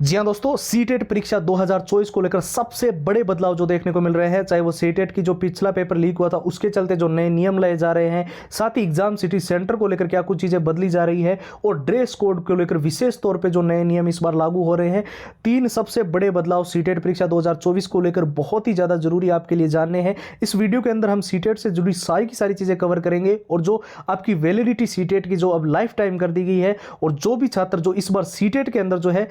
जी हाँ दोस्तों, सीटेट परीक्षा 2024 को लेकर सबसे बड़े बदलाव जो देखने को मिल रहे हैं, चाहे वो सीटेट की जो पिछला पेपर लीक हुआ था उसके चलते जो नए नियम लाए जा रहे हैं, साथ ही एग्जाम सिटी सेंटर को लेकर क्या कुछ चीजें बदली जा रही है और ड्रेस कोड को लेकर विशेष तौर पे जो नए नियम इस बार लागू हो रहे हैं। तीन सबसे बड़े बदलाव सीटेट परीक्षा 2024 को लेकर बहुत ही ज्यादा जरूरी आपके लिए जानने हैं। इस वीडियो के अंदर हम सीटेट से जुड़ी सारी की सारी चीजें कवर करेंगे और जो आपकी वैलिडिटी सीटेट की जो अब लाइफ टाइम कर दी गई है और जो भी छात्र जो इस बार सीटेट के अंदर जो है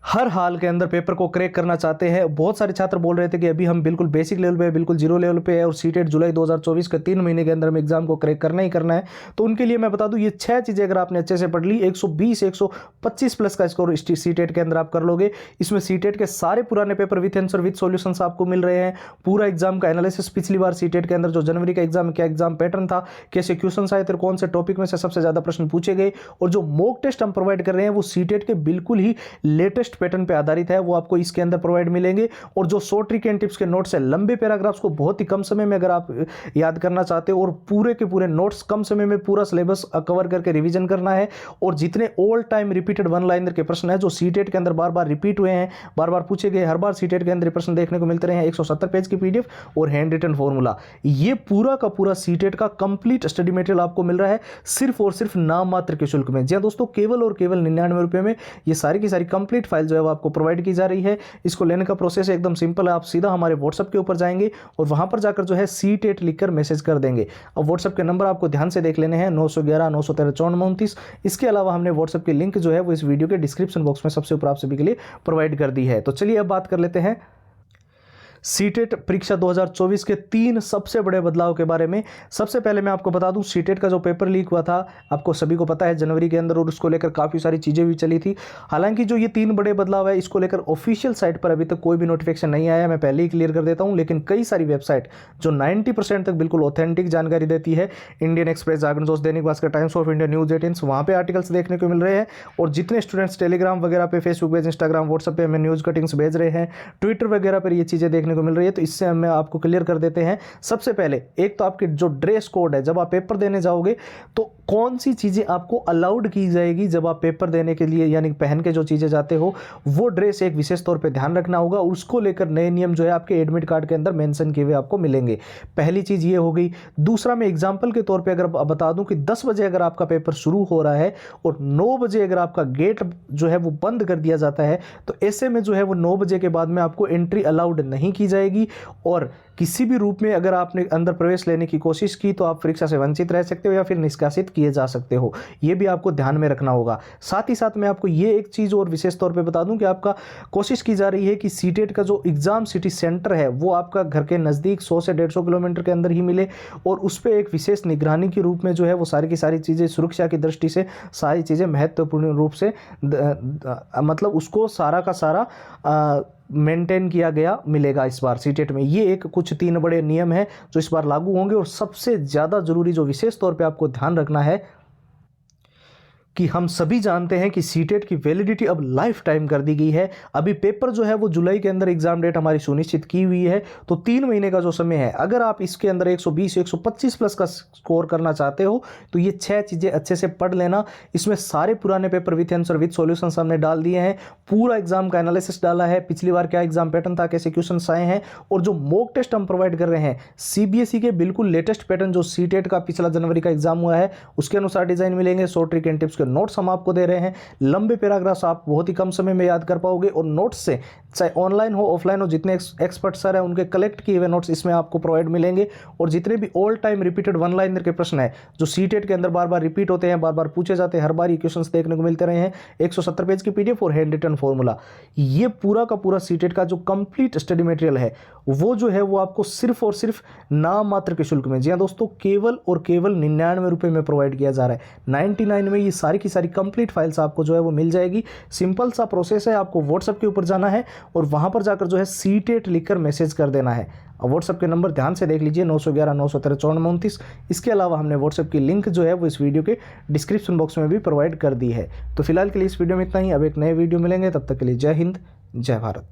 हर हाल के अंदर पेपर को क्रैक करना चाहते हैं। बहुत सारे छात्र बोल रहे थे कि अभी हम बिल्कुल बेसिक लेवल पे, बिल्कुल जीरो लेवल पे है और सीटेट जुलाई 2024 के 3 महीने के अंदर में एग्जाम को क्रैक करना ही करना है। तो उनके लिए मैं बता दूं, ये 6 चीजें अगर आपने अच्छे से पढ़ ली, 120 125 प्लस का स्कोर सीटेट के अंदर आप कर लोगे। इसमें सीटेट के सारे पुराने paper with answer with solutions आपको मिल रहे हैं। पूरा एग्जाम का एनालिसिस, पिछली बार सीटेट के अंदर जो जनवरी का एग्जाम, क्या एग्जाम पैटर्न था, कैसे क्वेश्चन आए थे, कौन से टॉपिक में से सबसे ज्यादा प्रश्न पूछे गए, और जो मॉक टेस्ट हम प्रोवाइड कर रहे हैं वो सीटेट के बिल्कुल ही लेटेस्ट पैटर्न पे आधारित है, वो आपको इसके अंदर प्रोवाइड मिलेंगे। और जो शॉर्ट ट्रिक एंड टिप्स के नोट्स है, लंबे पैराग्राफ्स को बहुत ही कम समय में अगर आप याद करना चाहते हो और पूरे के पूरे नोट्स कम समय में पूरा सिलेबस कवर करके रिवीजन करना है, और जितने all time repeated one liner के प्रश्न है जो सीटेट के अंदर बार बार रिपीट हुए हैं, बार बार पूछे गए, हर बार सीटेट के अंदर प्रश्न देखने को मिलते रहे हैं, 170 पेज की पीडीएफ और हैंड रिटन फॉर्मूला, ये पूरा का पूरा सीटेट का कंप्लीट स्टडी मटेरियल आपको मिल रहा है सिर्फ और सिर्फ नाम मात्र के शुल्क में। जी हाँ दोस्तों, केवल और केवल 99 रुपए में ये सारी की सारी कंप्लीट फाइल जो है वो आपको प्रोवाइड की जा रही है। इसको लेने का प्रोसेस एकदम सिंपल है, आप सीधा हमारे व्हाट्सएप के ऊपर जाएंगे और वहां पर जाकर जो है सीटेट लिखकर मैसेज कर देंगे। अब व्हाट्सएप के नंबर आपको ध्यान से देख लेने हैं, 911 913 5429। इसके अलावा हमने व्हाट्सएप की लिंक जो है वो इस वीडियो के डिस्क्रिप्शन बॉक्स में सबसे ऊपर आप सभी के लिए प्रोवाइड कर दी है। तो चलिए अब बात कर लेते हैं सीटेट परीक्षा 2024 के 3 सबसे बड़े बदलाव के बारे में। सबसे पहले मैं आपको बता दूं, सीटेट का जो पेपर लीक हुआ था आपको सभी को पता है जनवरी के अंदर, और उसको लेकर काफ़ी सारी चीज़ें भी चली थी। हालांकि जो ये 3 बड़े बदलाव है इसको लेकर ऑफिशियल साइट पर अभी तक कोई भी नोटिफिकेशन नहीं आया, मैं पहले ही क्लियर कर देता हूं। लेकिन कई सारी वेबसाइट जो 90% तक बिल्कुल ऑथेंटिक जानकारी देती है, इंडियन एक्सप्रेस, जागरण जोश, Dainik Bhaskar, times of India, news 18, वहाँ पर आर्टिकल्स देखने को मिल रहे हैं। और जितने स्टूडेंट्स टेलीग्राम वगैरह पे, फेसबुक पेज, इंस्टाग्राम, व्हाट्सएप पे हमें न्यूज़ कटिंग्स भेज रहे हैं, ट्विटर वगैरह पर ये चीज़ें देखने को मिल रही है, तो इससे मैं आपको क्लियर कर देते हैं। सबसे पहले एक तो आपके जो ड्रेस कोड है, जब आप पेपर देने जाओगे तो कौन सी चीजें आपको अलाउड की जाएगी जब आप पेपर देने के लिए, यानी पहन के जो चीजें जाते हो, वो ड्रेस एक विशेष तौर पे ध्यान रखना होगा। उसको लेकर नए नियम जो है आपके एडमिट कार्ड के अंदर मेंशन किए हुए आपको मिलेंगे। पहली चीज ये हो गई। दूसरा, मैं एग्जांपल के तौर पे अगर बता दूं कि 10 बजे अगर आपका पेपर शुरू हो रहा है और 9 बजे अगर आपका गेट जो है वो बंद कर दिया जाता है, तो ऐसे में जो है वो 9 बजे के बाद में आपको एंट्री अलाउड नहीं की जाएगी। और किसी भी रूप में अगर आपने अंदर प्रवेश लेने की कोशिश की तो आप परीक्षा से वंचित रह सकते हो या फिर निष्कासित किए जा सकते हो। यह भी आपको ध्यान में रखना होगा। साथ ही साथ मैं आपको ये एक चीज और विशेष तौर पे बता दूं कि आपका कोशिश की जा रही है कि सीटेट का जो एग्जाम सिटी सेंटर है वो आपका घर के नजदीक 100 से 150 किलोमीटर के अंदर ही मिले, और उस पर एक विशेष निगरानी के रूप में जो है वो सारी की सारी चीजें, सुरक्षा की दृष्टि से सारी चीजें महत्वपूर्ण रूप से मतलब उसको सारा का सारा मेंटेन किया गया मिलेगा इस बार सीटेट में। ये एक कुछ 3 बड़े नियम हैं जो इस बार लागू होंगे। और सबसे ज़्यादा जरूरी जो विशेष तौर पे आपको ध्यान रखना है कि हम सभी जानते हैं कि सीटेट की वैलिडिटी अब लाइफ टाइम कर दी गई है। अभी पेपर जो है वो जुलाई के अंदर एग्जाम डेट हमारी सुनिश्चित की हुई है, तो 3 महीने का जो समय है, अगर आप इसके अंदर 120 125 प्लस का स्कोर करना चाहते हो तो ये 6 चीज़ें अच्छे से पढ़ लेना। इसमें सारे पुराने paper with answer with solutions हमने डाल दिए हैं, पूरा एग्जाम का एनालिसिस डाला है, पिछली बार क्या एग्जाम पैटर्न था, कैसे क्वेश्चन आए हैं, और जो मॉक टेस्ट हम प्रोवाइड कर रहे हैं सीबीएसई के बिल्कुल लेटेस्ट पैटर्न, जो सीटेट का पिछला जनवरी का एग्जाम हुआ है उसके अनुसार डिजाइन मिलेंगे। शॉर्ट ट्रिक एंड टिप्स के नोट्स हम आपको दे रहे हैं, लंबे पैराग्राफ्स आप बहुत ही कम समय में याद कर पाओगे, और नोट्स से चाहे ऑनलाइन हो ऑफलाइन हो, जितने एक्सपर्ट सर हैं उनके कलेक्ट किए हुए नोट्स इसमें आपको प्रोवाइड मिलेंगे। और जितने भी all time repeated one liner के प्रश्न है जो सीटेट के अंदर बार बार रिपीट होते हैं, बार बार पूछे जाते हैं, हर बार ये क्वेश्चंस देखने को मिलते रहे हैं, 170 पेज की पीडीएफ और हैंड रिटन फॉर्मूला, ये पूरा का पूरा सीटेट का जो कंप्लीट स्टडी मटेरियल है वो जो है वो आपको सिर्फ और सिर्फ नाम मात्र के शुल्क में, जी हाँ दोस्तों, केवल और केवल 99 रुपए में प्रोवाइड किया जा रहा है। 99 में ये सारी की सारी कंप्लीट फाइल्स आपको जो है वो मिल जाएगी। सिंपल सा प्रोसेस है, आपको व्हाट्सएप के ऊपर जाना है और वहां पर जाकर जो है सीटेट लिखकर मैसेज कर देना है। अब व्हाट्सएप के नंबर ध्यान से देख लीजिए, 911 913 5429। इसके अलावा हमने व्हाट्सएप की लिंक जो है वो इस वीडियो के डिस्क्रिप्शन बॉक्स में भी प्रोवाइड कर दी है। तो फिलहाल के लिए इस वीडियो में इतना ही। अब एक नए वीडियो मिलेंगे, तब तक के लिए जय हिंद, जय भारत।